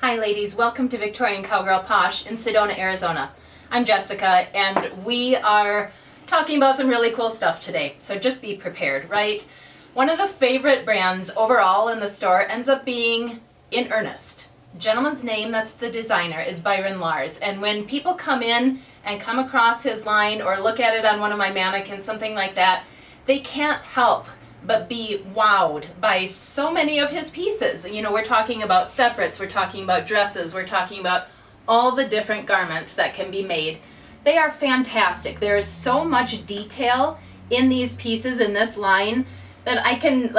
Hi ladies, welcome to Victorian Cowgirl Posh in Sedona, Arizona. I'm Jessica and we are talking about some really cool stuff today, so just be prepared, right? One of the favorite brands overall in the store ends up being in Earnest. The gentleman's name, that's the designer, is Byron Lars, and when people come in and come across his line or look at it on one of my mannequins, something like that, they can't help but be wowed by so many of his pieces. You know, we're talking about separates, we're talking about dresses, we're talking about all the different garments that can be made. They are fantastic. There is so much detail in these pieces in this line that I can,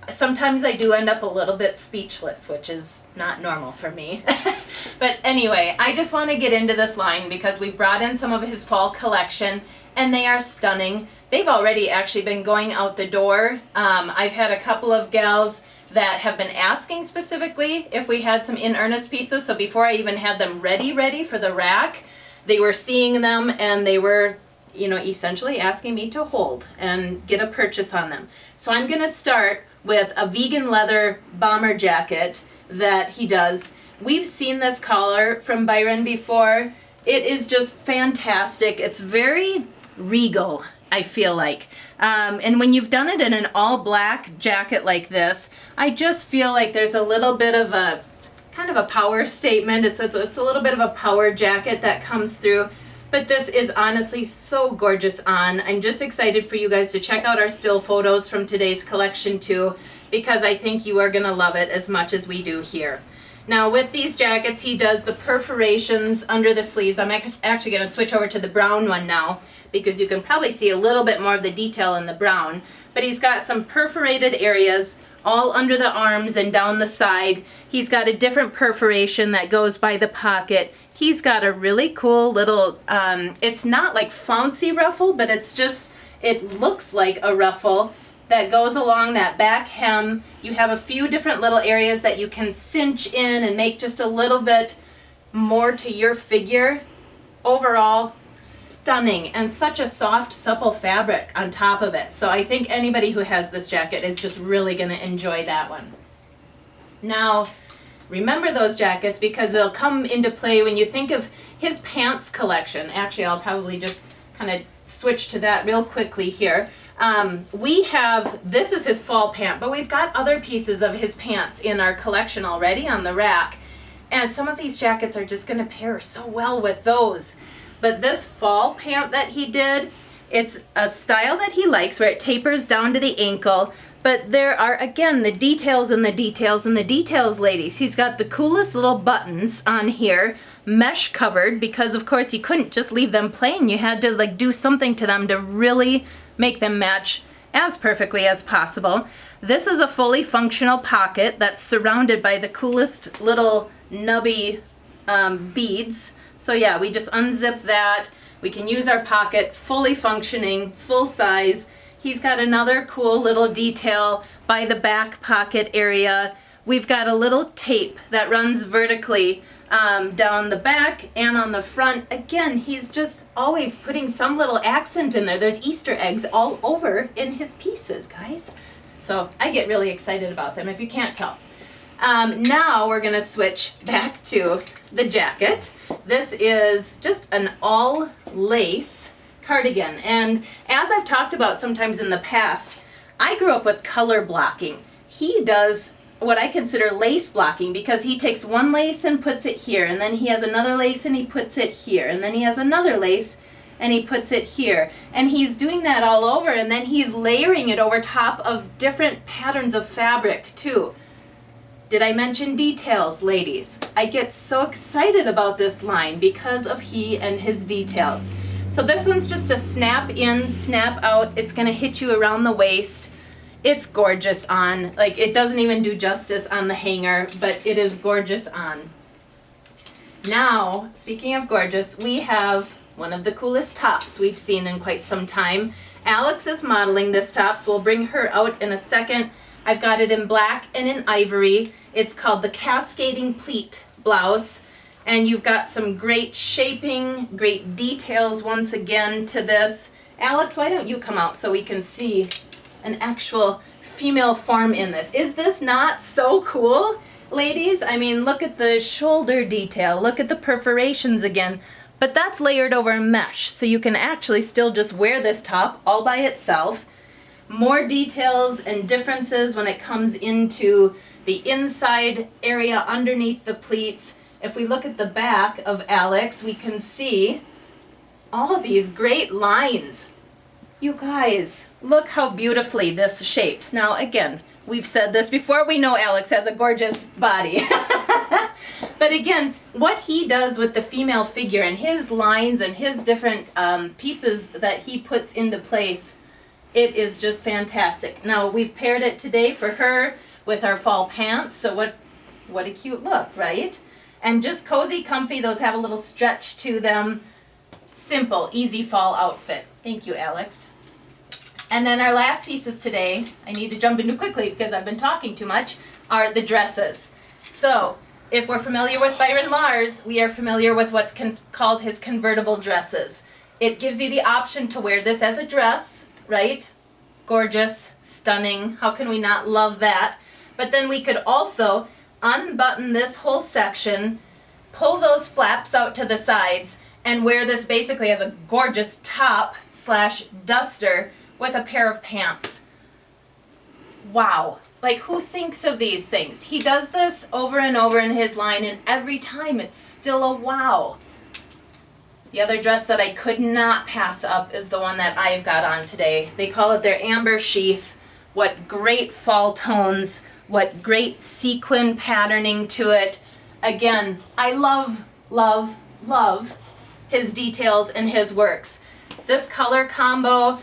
sometimes I do end up a little bit speechless, which is not normal for me. But anyway, I just want to get into this line because we've brought in some of his fall collection and they are stunning. They've already actually been going out the door. I've had a couple of gals that have been asking specifically if we had some in Earnest pieces. So before I even had them ready for the rack, they were seeing them and they were, essentially asking me to hold and get a purchase on them. So I'm gonna start with a vegan leather bomber jacket that he does. We've seen this collar from Byron before. It is just fantastic. It's very regal, I feel like. And when you've done it in an all black jacket like this, I just feel like there's a little bit of a kind of a power statement. It's a little bit of a power jacket that comes through, but this is honestly so gorgeous on. I'm just excited for you guys to check out our still photos from today's collection too, because I think you are gonna love it as much as we do here. Now with these jackets, he does the perforations under the sleeves. I'm actually gonna switch over to the brown one now, because you can probably see a little bit more of the detail in the brown. But he's got some perforated areas all under the arms and down the side. He's got a different perforation that goes by the pocket. He's got a really cool little, it's not like flouncy ruffle, but it looks like a ruffle that goes along that back hem. You have a few different little areas that you can cinch in and make just a little bit more to your figure. Overall, stunning, and such a soft, supple fabric on top of it. So I think anybody who has this jacket is just really going to enjoy that one. Now, remember those jackets because they'll come into play when you think of his pants collection. Actually, I'll probably just kind of switch to that real quickly here. This is his fall pant, but we've got other pieces of his pants in our collection already on the rack. And some of these jackets are just going to pair so well with those. But this fall pant that he did, it's a style that he likes where it tapers down to the ankle, but there are, again, the details and the details and the details, ladies. He's got the coolest little buttons on here, mesh covered, because of course you couldn't just leave them plain. You had to do something to them to really make them match as perfectly as possible. This is a fully functional pocket that's surrounded by the coolest little nubby beads. So yeah, we just unzip that. We can use our pocket, fully functioning, full size. He's got another cool little detail by the back pocket area. We've got a little tape that runs vertically down the back and on the front. Again, he's just always putting some little accent in there. There's Easter eggs all over in his pieces, guys. So I get really excited about them if you can't tell. Now we're gonna switch back to the jacket. This is just an all lace cardigan. And as I've talked about sometimes in the past, I grew up with color blocking. He does what I consider lace blocking because he takes one lace and puts it here, and then he has another lace and he puts it here, and then he has another lace and he puts it here. And he's doing that all over, and then he's layering it over top of different patterns of fabric too. Did I mention details, ladies? I get so excited about this line because of he and his details. So this one's just a snap in, snap out. It's gonna hit you around the waist. It's gorgeous on. It doesn't even do justice on the hanger, but it is gorgeous on. Now, speaking of gorgeous, we have one of the coolest tops we've seen in quite some time. Alex is modeling this top, so we'll bring her out in a second. I've got it in black and in ivory. It's called the Cascading Pleat Blouse. And you've got some great shaping, great details once again to this. Alex, why don't you come out so we can see an actual female form in this? Is this not so cool? ladies, I mean, look at the shoulder detail, look at the perforations again, but that's layered over mesh, so you can actually still just wear this top all by itself. More details and differences when it comes into the inside area underneath the pleats. If we look at the back of Alex, we can see all of these great lines. You guys, look how beautifully this shapes. Now again, we've said this before, we know Alex has a gorgeous body. But again, what he does with the female figure and his lines and his different pieces that he puts into place, it is just fantastic. Now we've paired it today for her with our fall pants, so what a cute look, right? And just cozy, comfy, those have a little stretch to them. Simple, easy fall outfit. Thank you, Alex. And then our last pieces today, I need to jump into quickly because I've been talking too much, are the dresses. So, if we're familiar with Byron Lars, we are familiar with what's called his convertible dresses. It gives you the option to wear this as a dress, right? Gorgeous, stunning, how can we not love that? But then we could also unbutton this whole section, pull those flaps out to the sides, and wear this basically as a gorgeous top slash duster with a pair of pants. Wow. Like, who thinks of these things? He does this over and over in his line, and every time it's still a wow. The other dress that I could not pass up is the one that I've got on today. They call it their amber sheath. What great fall tones, what great sequin patterning to it. Again, I love, love, love his details and his works. This color combo,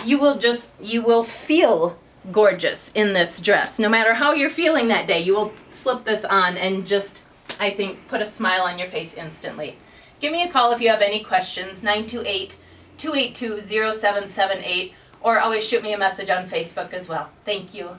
you will feel gorgeous in this dress. No matter how you're feeling that day, you will slip this on and just, I think, put a smile on your face instantly. Give me a call if you have any questions, 928-282-0778, or always shoot me a message on Facebook as well. Thank you.